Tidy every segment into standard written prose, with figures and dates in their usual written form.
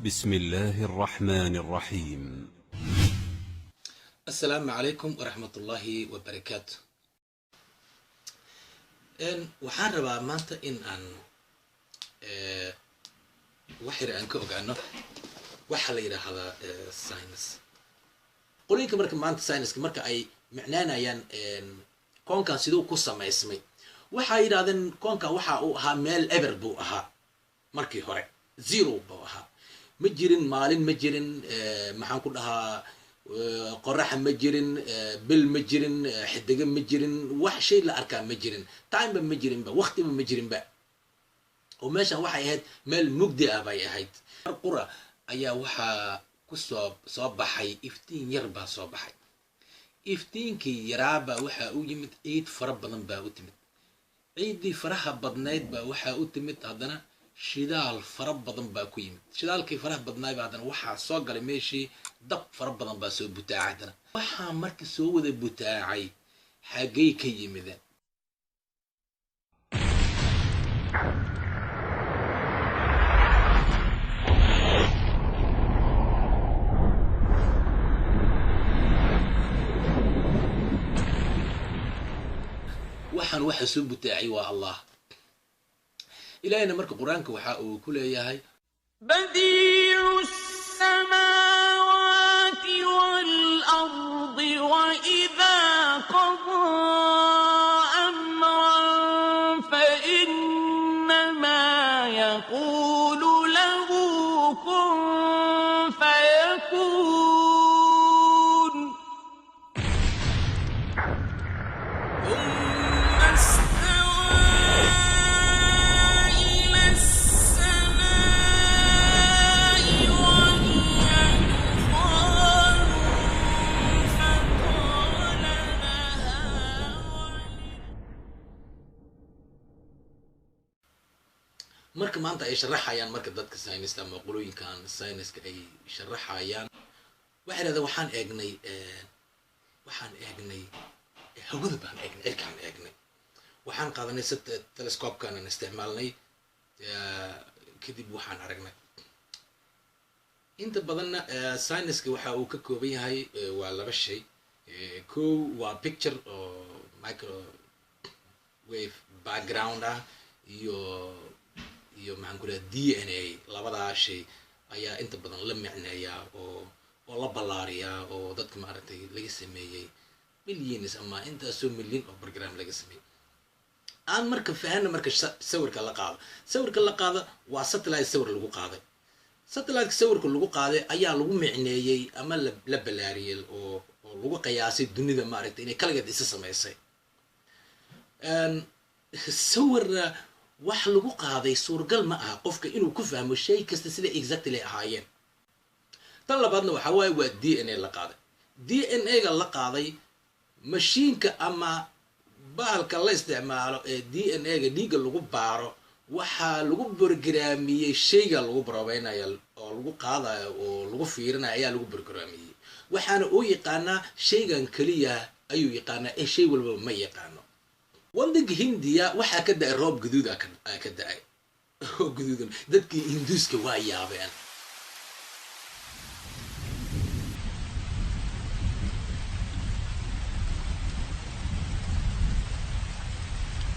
بسم الله الرحمن الرحيم. السلام عليكم ورحمة الله وبركاته. waxaan rabaa maanta in aan waxyar aan ka ogaano waxa la yiraahdaa science. qolooyinka marka maanta science marka ay macnaanayaan koonkan sidoo ku sameysmay waxa yiraahdeen koonka waxa uu ahaa meel ever buu ahaa markii hore zero buu ahaa ma jirin maalin ma jirin maxaan ku dhahaa qorax ma jirin bil ma jirin xidiga ma jirin wax shay la arkaa ma jirin time ba ma jirin ba waqti ba ma jirin ba oo meeshan waxay ahayd meel mugdi ah bay ahayd qura ayaa waxa ku soo baxay iftiin yar baa soo baxay iftiinkii yaraaba waxa uu yimid ciid fara badan baa u timid ciidii faraha badnayd baa waxa u timid hadana shidaal fara badan baa ku yimid shidaalkii faraha badnaay baa hadana waxa soo galay meeshii dab fara badan baa soo butaacay hadana waxa markii soo wada butaacay xagee ka yimideen waxaan waxa soo butaacay waa allah إلهنا مرك قرآنك وحاء كل ياهي بديع السماوات والأرض وإذا قضى أمرا فإنما يقول له كن فيكون ثم استوى إلى السماء وهي دخان فقال لها مرك ما أنت إيش رحيان مرك ضدك ساينس لما يقولون كان الساينس كأي شرحيان واحد هذا وحان أجني هقول بان أجني كان أجني وحان قادني ست تلسكوب كان نستعملني كذب وحان عرقنا انت بدلنا ساينس كي وحا وككوبين هاي ولا بشي كو وا بيكتشر او مايكرو ويف باك جراوند iyo maxaan ku leeyahay DNA labada shay ayaa inta badan la micneeya oo la ballaariyaa oo dadka maaragtay laga sameeyay millions ama inta soo milyan oo program laga sameeyay aan marka fahanna marka sawirka la qaado waa satellite sawir lagu qaaday satellite sawirka lagu qaaday ayaa lagu micneeyay ama la ballaariyay oo lagu qiyaasay dunida maaragtay inay kaligeed isa sameysay sawirna wax lagu qaaday suurgal ma aha qofka inuu ku fahmo shay kasta sida exactly ahaayeen tan labaadna waxa waaye waa DNA la qaaday DNA ga la qaaday mashiinka ama baalka la isticmaalo ee DNA ga dhiiga lagu baaro waxa lagu programiyay shayga lagu baroobaynayo oo lagu qaadayo oo lagu fiirinayo ayaa lagu programiyay waxaana uu yaqaanaa shaygan kaliya ayuu yaqaanaa ee shay walba ma yaqaano waddanka Hindiya waxa ka da'ay roob gaduud ah ka da'ay oo gaduudan dadkii Hinduuska waa yaabeen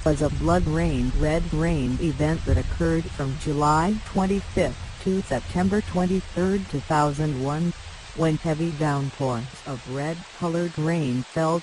was a blood rain red rain event that occurred from July 25th to September 23rd, 2001, when heavy downpours of red-colored rain fell.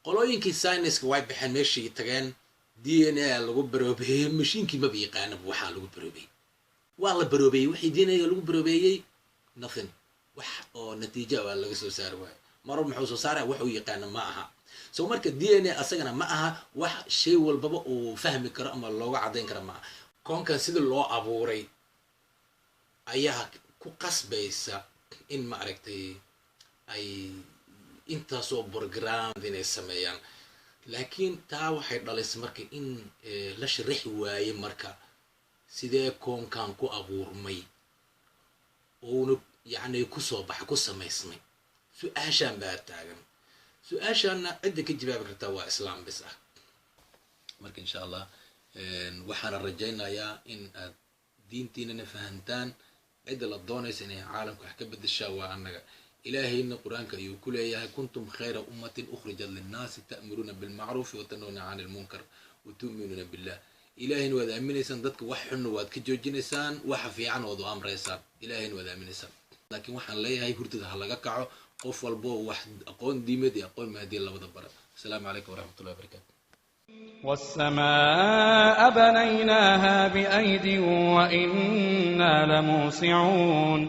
qolooyinkii science way baxeen meeshii tageen DNA lagu baroobeeyay mashiinkii ma yaqaan waxa lagu baroobeeyay waa la baroobeeyay wixii DNA lagu baroobeeyay nothing wax oo natiijo waa laga soo saar waay mar muxuu soo saaray wax uu yaqaan ma aha soo marka DNA asagana ma aha wax shay walbaba uu fahmi karo ama looga cadeyn karo ma aha koonkan sida loo abuuray ayaa ku qasbaysa in ma aragtay ay intaasoo program inay sameeyaan laakiin taa waxay dhalisay marka in la sharaxi waaye marka sidee koonkan ku abuurmay oona yacni kusoo baxa ku samaysmay su-aashaan baa taagan su-aashaana cidda ka jawaabi kartaa waa islaam bis ah marka insha allah waxaana rajaynayaa in aad diintiinana fahantaan cidda la doonaysa inay caalamka wax ka bedeshaa waa annaga ilaahayna qur-aanka ayuu ku leeyahay kuntum khayra ummatin ukhrijat linnaasi ta'muruuna bilmacruufi watanawna cani lmunkar watu'minuuna billah ilaahayna waad aaminaysaan dadka wax xunna waad ka joojinaysaan waxa fiican waad u amraysaan ilaahayna waad aaminaysaan laakiin waxaan leeyahay hurdada ha laga kaco qof walbo wax aqoon diimeed iyo aqoon maadiya labada bara asalaamu calaykum waraxmatullahi wabarakaatu والسماء بنيناها بأيد وإنا لموسعون